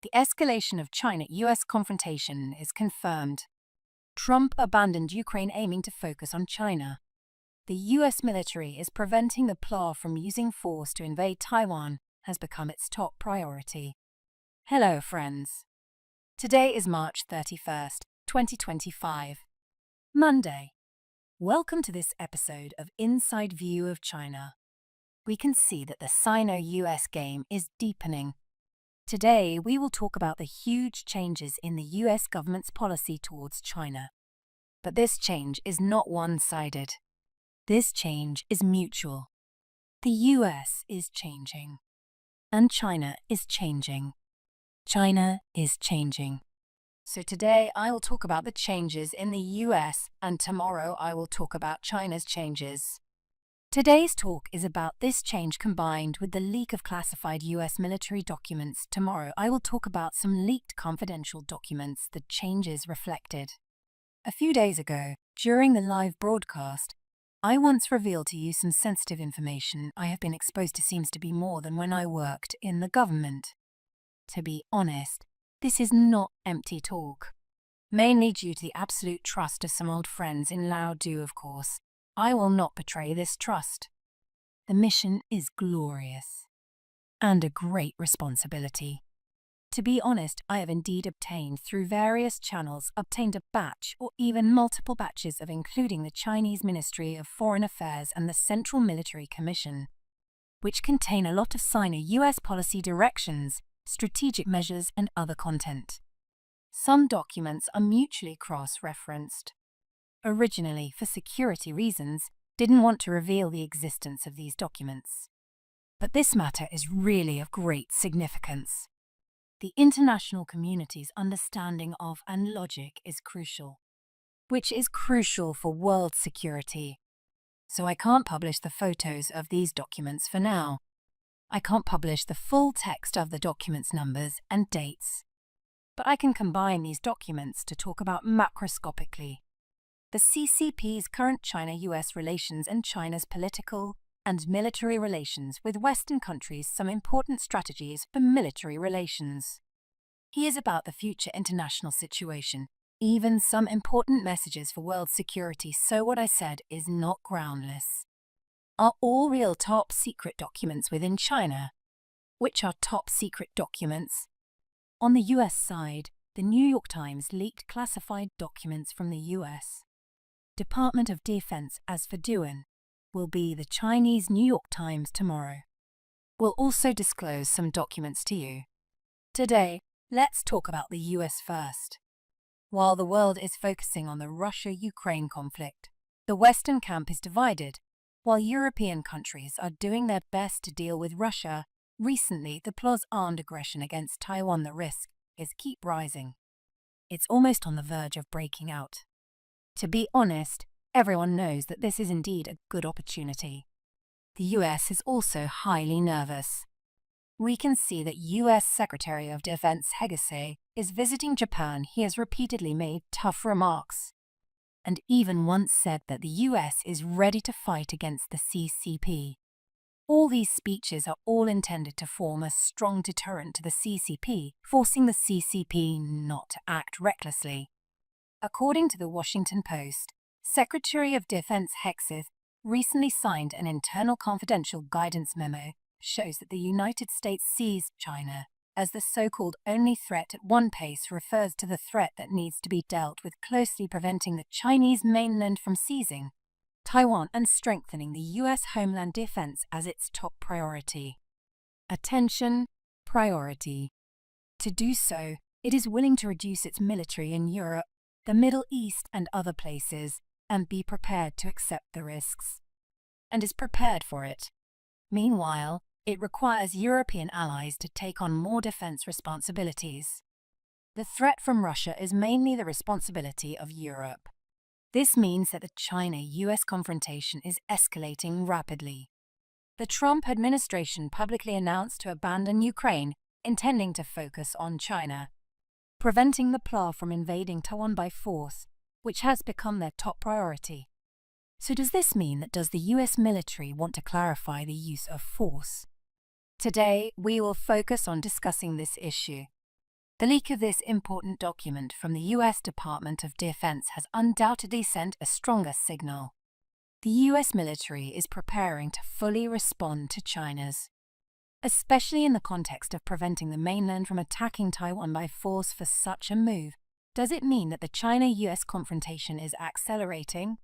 The escalation of China-US confrontation is confirmed. Trump abandoned Ukraine, aiming to focus on China. The US military is preventing the PLA from using force to invade Taiwan has become its top priority. Hello, friends. Today is March 31st, 2025. Monday. Welcome to this episode of Inside View of China. We can see that the Sino-US game is deepening. Today, we will talk about the huge changes in the US government's policy towards China. But this change is not one-sided. This change is mutual. The US is changing. And China is changing. China is changing. So today, I will talk about the changes in the US, and tomorrow I will talk about China's changes. Today's talk is about this change combined with the leak of classified US military documents. Tomorrow, I will talk about some leaked confidential documents the changes reflected. A few days ago, during the live broadcast, I once revealed to you some sensitive information I have been exposed to seems to be more than when I worked in the government. To be honest, this is not empty talk. Mainly due to the absolute trust of some old friends in Lao Do, of course. I will not betray this trust. The mission is glorious and a great responsibility. To be honest, I have indeed obtained through various channels a batch or even multiple batches of including the Chinese Ministry of Foreign Affairs and the Central Military Commission, which contain a lot of Sino-US policy directions, strategic measures and other content. Some documents are mutually cross-referenced. Originally, for security reasons, didn't want to reveal the existence of these documents. But this matter is really of great significance. The international community's understanding of and logic is crucial, which is crucial for world security. So I can't publish the photos of these documents for now. I can't publish the full text of the documents' numbers and dates. But I can combine these documents to talk about macroscopically the CCP's current China-US relations and China's political and military relations with Western countries, some important strategies for military relations. Here's about the future international situation, even some important messages for world security. So what I said is not groundless. Are all real top-secret documents within China? Which are top-secret documents? On the US side, the New York Times leaked classified documents from the US. Department of Defense, as for doing, will be the Chinese New York Times tomorrow. We'll also disclose some documents to you. Today, let's talk about the US first. While the world is focusing on the Russia-Ukraine conflict, the Western camp is divided. While European countries are doing their best to deal with Russia, recently the PLA's armed aggression against Taiwan, the risk is keep rising. It's almost on the verge of breaking out. To be honest, everyone knows that this is indeed a good opportunity. The US is also highly nervous. We can see that US Secretary of Defense Hegseth is visiting Japan. He has repeatedly made tough remarks, and even once said that the US is ready to fight against the CCP. All these speeches are all intended to form a strong deterrent to the CCP, forcing the CCP not to act recklessly. According to the Washington Post, Secretary of Defense Hegseth recently signed an internal confidential guidance memo shows that the United States sees China as the so-called only threat at one pace, refers to the threat that needs to be dealt with closely, preventing the Chinese mainland from seizing Taiwan and strengthening the US homeland defense as its top priority. Attention, priority. To do so, it is willing to reduce its military in Europe, the Middle East and other places, and be prepared to accept the risks. And is prepared for it. Meanwhile, it requires European allies to take on more defense responsibilities. The threat from Russia is mainly the responsibility of Europe. This means that the China-US confrontation is escalating rapidly. The Trump administration publicly announced to abandon Ukraine, intending to focus on China, preventing the PLA from invading Taiwan by force, which has become their top priority. So does this mean that the US military want to clarify the use of force? Today, we will focus on discussing this issue. The leak of this important document from the US Department of Defense has undoubtedly sent a stronger signal. The US military is preparing to fully respond to China's, especially in the context of preventing the mainland from attacking Taiwan by force. For such a move, does it mean that the China-US confrontation is accelerating?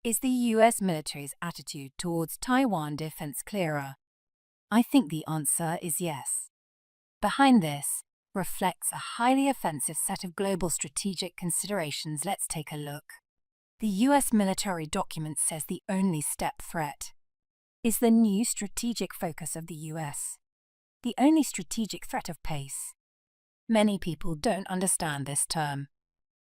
Is the US military's attitude towards Taiwan defense clearer? I think the answer is yes. Behind this reflects a highly offensive set of global strategic considerations. Let's take a look. The US military document says the only step threat is the new strategic focus of the US. The only strategic threat of pace. Many people don't understand this term.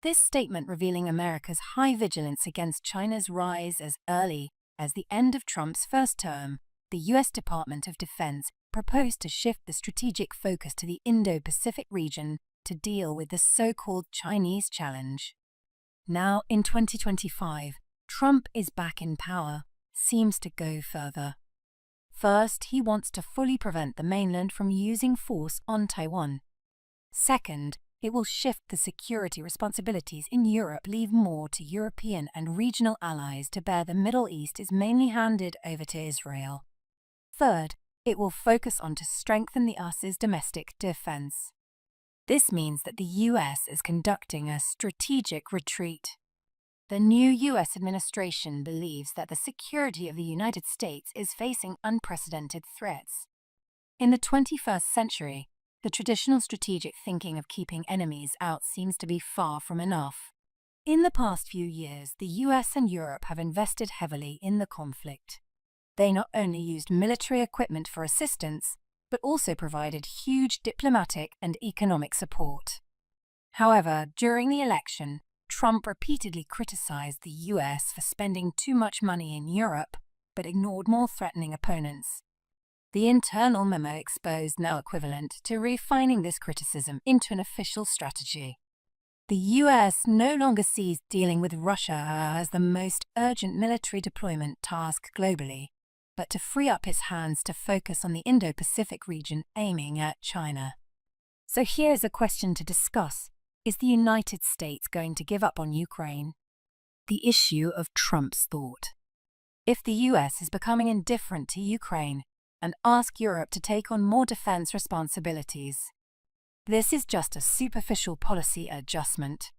This statement revealing America's high vigilance against China's rise as early as the end of Trump's first term, the US Department of Defense proposed to shift the strategic focus to the Indo-Pacific region to deal with the so-called Chinese challenge. Now, in 2025, Trump is back in power, seems to go further. First, he wants to fully prevent the mainland from using force on Taiwan. Second, it will shift the security responsibilities in Europe, leave more to European and regional allies to bear. The Middle East is mainly handed over to Israel. Third, it will focus on to strengthen the US's domestic defense. This means that the US is conducting a strategic retreat. The new US administration believes that the security of the United States is facing unprecedented threats. In the 21st century, the traditional strategic thinking of keeping enemies out seems to be far from enough. In the past few years, the US and Europe have invested heavily in the conflict. They not only used military equipment for assistance, but also provided huge diplomatic and economic support. However, during the election, Trump repeatedly criticized the US for spending too much money in Europe, but ignored more threatening opponents. The internal memo exposed no equivalent to refining this criticism into an official strategy. The US no longer sees dealing with Russia as the most urgent military deployment task globally, but to free up its hands to focus on the Indo-Pacific region, aiming at China. So here's a question to discuss. Is the United States going to give up on Ukraine? The issue of Trump's thought. If the US is becoming indifferent to Ukraine and ask Europe to take on more defense responsibilities, this is just a superficial policy adjustment.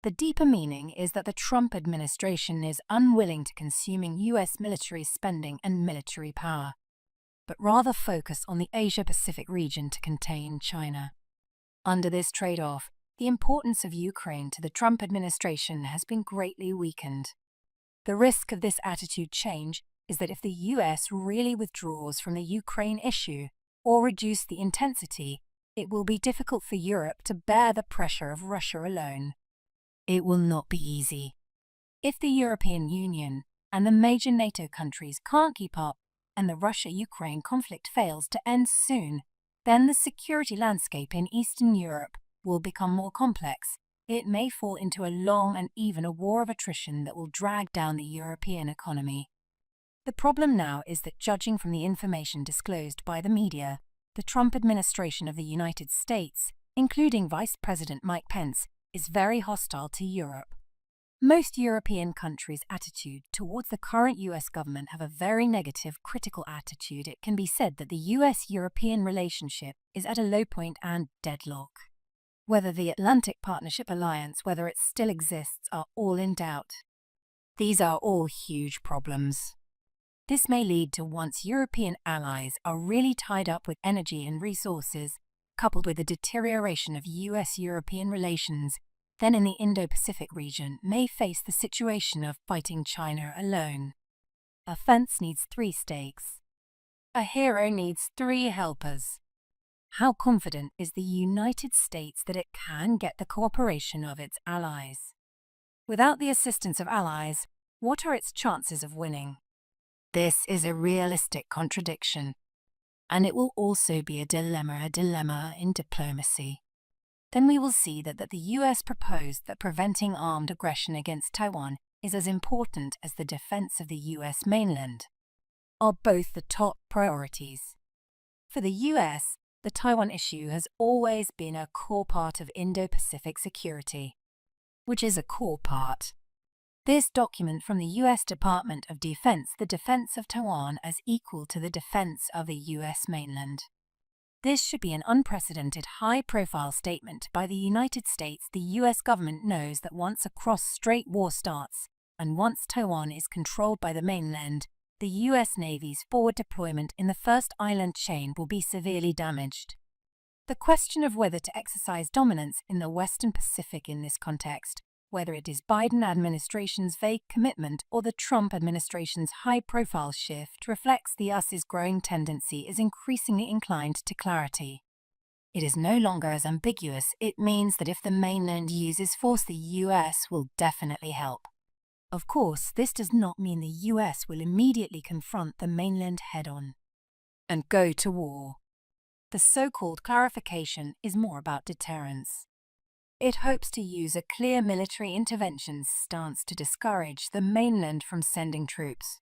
The deeper meaning is that the Trump administration is unwilling to consuming US military spending and military power, but rather focus on the Asia-Pacific region to contain China. Under this trade-off, the importance of Ukraine to the Trump administration has been greatly weakened. The risk of this attitude change is that if the US really withdraws from the Ukraine issue or reduce the intensity, it will be difficult for Europe to bear the pressure of Russia alone. It will not be easy. If the European Union and the major NATO countries can't keep up and the Russia-Ukraine conflict fails to end soon, then the security landscape in Eastern Europe will become more complex. It may fall into a long and even a war of attrition that will drag down the European economy. The problem now is that, judging from the information disclosed by the media, the Trump administration of the United States, including Vice President Mike Pence, is very hostile to Europe. Most European countries' attitude towards the current US government have a very negative, critical attitude. It can be said that the US-European relationship is at a low point and deadlock. Whether the Atlantic Partnership Alliance, whether it still exists, are all in doubt. These are all huge problems. This may lead to, once European allies are really tied up with energy and resources, coupled with the deterioration of US-European relations, then in the Indo-Pacific region may face the situation of fighting China alone. A fence needs 3 stakes. A hero needs 3 helpers. How confident is the United States that it can get the cooperation of its allies? Without the assistance of allies, what are its chances of winning? This is a realistic contradiction, and it will also be a dilemma in diplomacy. Then we will see that the US proposed that preventing armed aggression against Taiwan is as important as the defense of the US mainland, are both the top priorities. For the US, the Taiwan issue has always been a core part of Indo-Pacific security. Which is a core part. This document from the U.S. Department of Defense, the defense of Taiwan as equal to the defense of the U.S. mainland. This should be an unprecedented high-profile statement by the United States. The U.S. government knows that once a cross-strait war starts, and once Taiwan is controlled by the mainland, the U.S. Navy's forward deployment in the first island chain will be severely damaged. The question of whether to exercise dominance in the Western Pacific in this context, whether it is Biden administration's vague commitment or the Trump administration's high-profile shift, reflects the US's growing tendency is increasingly inclined to clarity. It is no longer as ambiguous. It means that if the mainland uses force, the US will definitely help. Of course, this does not mean the US will immediately confront the mainland head-on and go to war. The so-called clarification is more about deterrence. It hopes to use a clear military intervention stance to discourage the mainland from sending troops.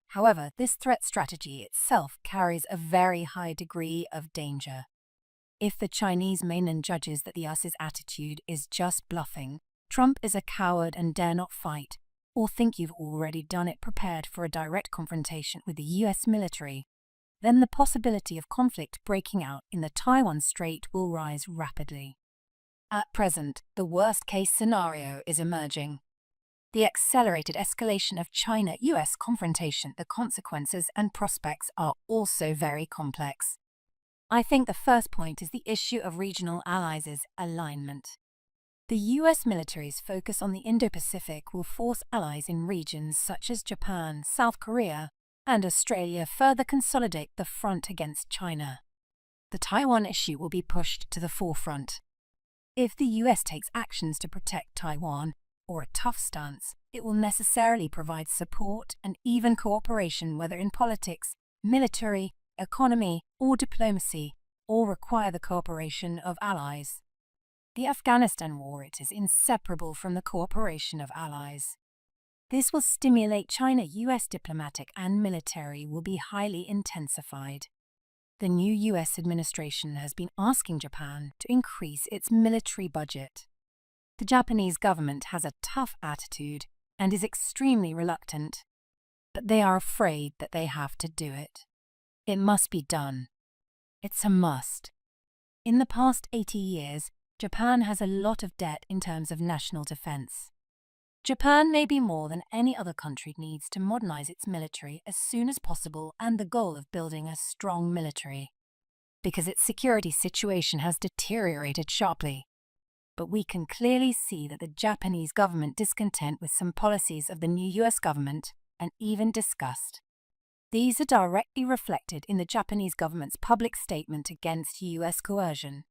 However, this threat strategy itself carries a very high degree of danger. If the Chinese mainland judges that the US's attitude is just bluffing, Trump is a coward and dare not fight, or think you've already done it, prepared for a direct confrontation with the US military, then the possibility of conflict breaking out in the Taiwan Strait will rise rapidly. At present, the worst-case scenario is emerging. The accelerated escalation of China-US confrontation, the consequences and prospects are also very complex. I think the first point is the issue of regional allies' alignment. The US military's focus on the Indo-Pacific will force allies in regions such as Japan, South Korea, and Australia further consolidate the front against China. The Taiwan issue will be pushed to the forefront. If the US takes actions to protect Taiwan, or a tough stance, it will necessarily provide support and even cooperation, whether in politics, military, economy, or diplomacy, or require the cooperation of allies. The Afghanistan war is inseparable from the cooperation of allies. This will stimulate China-US diplomatic and military will be highly intensified. The new US administration has been asking Japan to increase its military budget. The Japanese government has a tough attitude and is extremely reluctant, but they are afraid that they have to do it. It must be done. It's a must. In the past 80 years, Japan has a lot of debt in terms of national defense. Japan, maybe more than any other country, needs to modernize its military as soon as possible, and the goal of building a strong military, because its security situation has deteriorated sharply. But we can clearly see that the Japanese government discontent with some policies of the new US government, and even disgust. These are directly reflected in the Japanese government's public statement against US coercion.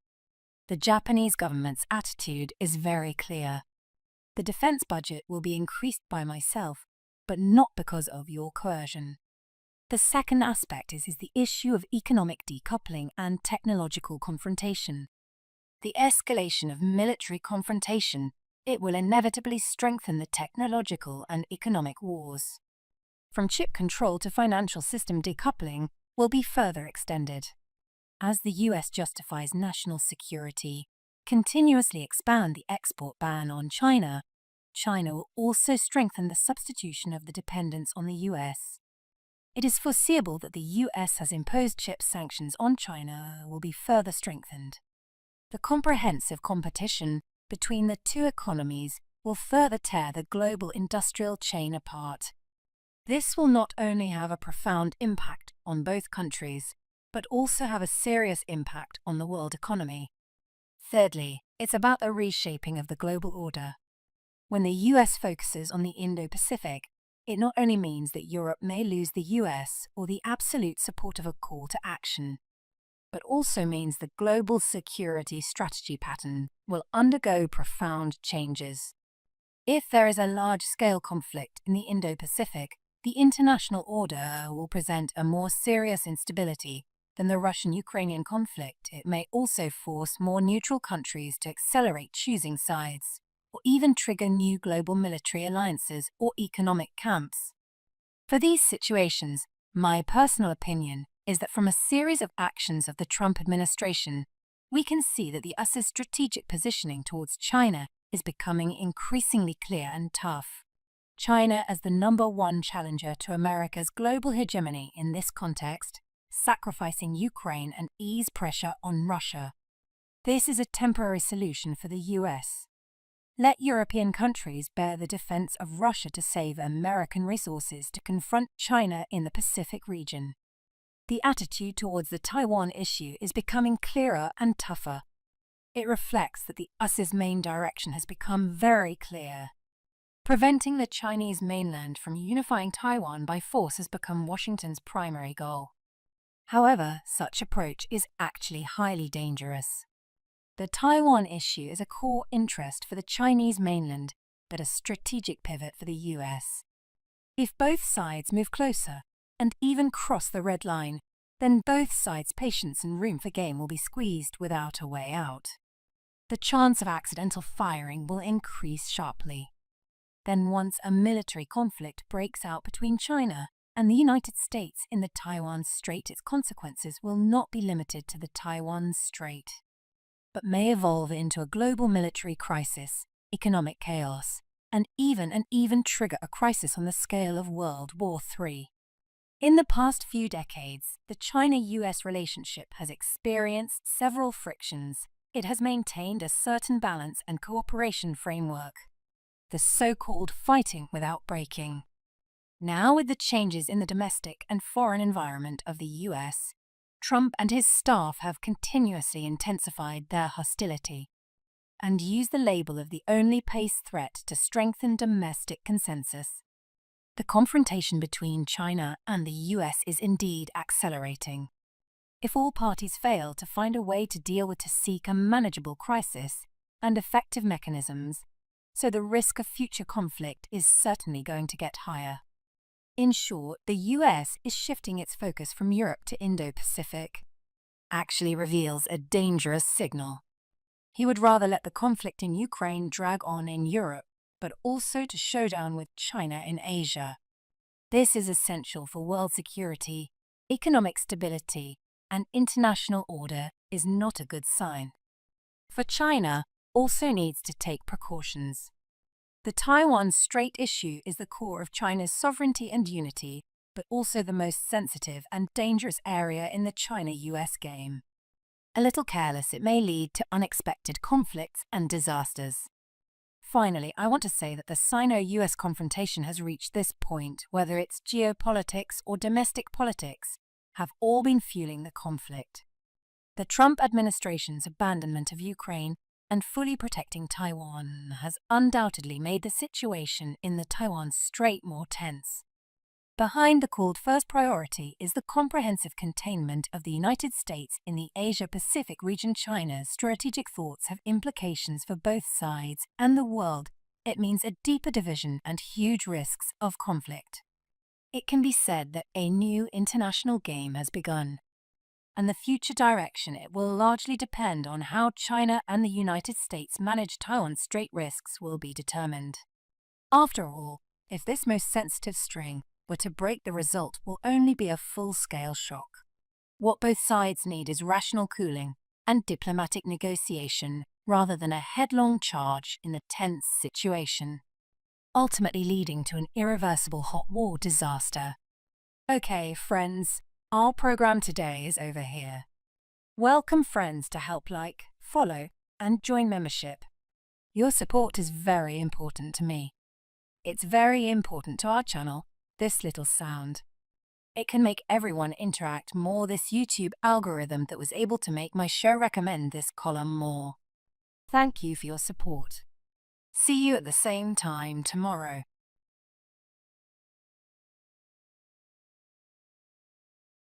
The Japanese government's attitude is very clear. The defense budget will be increased by myself, but not because of your coercion. The second aspect is the issue of economic decoupling and technological confrontation. The escalation of military confrontation, it will inevitably strengthen the technological and economic wars. From chip control to financial system decoupling will be further extended. As the US justifies national security, continuously expand the export ban on China, China will also strengthen the substitution of the dependence on the US. It is foreseeable that the US has imposed chip sanctions on China will be further strengthened. The comprehensive competition between the two economies will further tear the global industrial chain apart. This will not only have a profound impact on both countries, but also have a serious impact on the world economy. Thirdly, it's about the reshaping of the global order. When the US focuses on the Indo-Pacific, it not only means that Europe may lose the US or the absolute support of a call to action, but also means the global security strategy pattern will undergo profound changes. If there is a large-scale conflict in the Indo-Pacific, the international order will present a more serious instability than the Russian-Ukrainian conflict. It may also force more neutral countries to accelerate choosing sides, or even trigger new global military alliances or economic camps. For these situations, my personal opinion, is that from a series of actions of the Trump administration, we can see that the US's strategic positioning towards China is becoming increasingly clear and tough. China as the number one challenger to America's global hegemony in this context, sacrificing Ukraine and ease pressure on Russia. This is a temporary solution for the US. Let European countries bear the defense of Russia to save American resources to confront China in the Pacific region. The attitude towards the Taiwan issue is becoming clearer and tougher. It reflects that the US's main direction has become very clear. Preventing the Chinese mainland from unifying Taiwan by force has become Washington's primary goal. However, such approach is actually highly dangerous. The Taiwan issue is a core interest for the Chinese mainland, but a strategic pivot for the US. If both sides move closer, and even cross the red line, then both sides' patience and room for game will be squeezed without a way out. The chance of accidental firing will increase sharply. Then once a military conflict breaks out between China and the United States in the Taiwan Strait, its consequences will not be limited to the Taiwan Strait, but may evolve into a global military crisis, economic chaos, and even trigger a crisis on the scale of World War III. In the past few decades, the China-US relationship has experienced several frictions. It has maintained a certain balance and cooperation framework, the so-called fighting without breaking. Now, with the changes in the domestic and foreign environment of the US, Trump and his staff have continuously intensified their hostility and used the label of the only pace threat to strengthen domestic consensus. The confrontation between China and the US is indeed accelerating. If all parties fail to find a way to seek a manageable crisis and effective mechanisms, so the risk of future conflict is certainly going to get higher. In short, the US is shifting its focus from Europe to Indo-Pacific. Actually reveals a dangerous signal. He would rather let the conflict in Ukraine drag on in Europe, but also to showdown with China in Asia. This is essential for world security, economic stability, and international order is not a good sign. For China, also needs to take precautions. The Taiwan Strait issue is the core of China's sovereignty and unity, but also the most sensitive and dangerous area in the China-US game. A little careless, it may lead to unexpected conflicts and disasters. Finally, I want to say that the Sino-US confrontation has reached this point, whether it's geopolitics or domestic politics, have all been fueling the conflict. The Trump administration's abandonment of Ukraine and fully protecting Taiwan has undoubtedly made the situation in the Taiwan Strait more tense. Behind the called first priority is the comprehensive containment of the United States in the Asia-Pacific region. China's strategic thoughts have implications for both sides and the world. It means a deeper division and huge risks of conflict. It can be said that a new international game has begun, and the future direction it will largely depend on how China and the United States manage Taiwan Strait risks will be determined. After all, if this most sensitive string were to break, the result will only be a full-scale shock. What both sides need is rational cooling and diplomatic negotiation rather than a headlong charge in the tense situation, ultimately leading to an irreversible hot war disaster. Okay, friends, our program today is over here. Welcome friends to help like, follow, and join membership. Your support is very important to me. It's very important to our channel, this little sound. It can make everyone interact more. This YouTube algorithm that was able to make my show recommend this column more. Thank you for your support. See you at the same time tomorrow.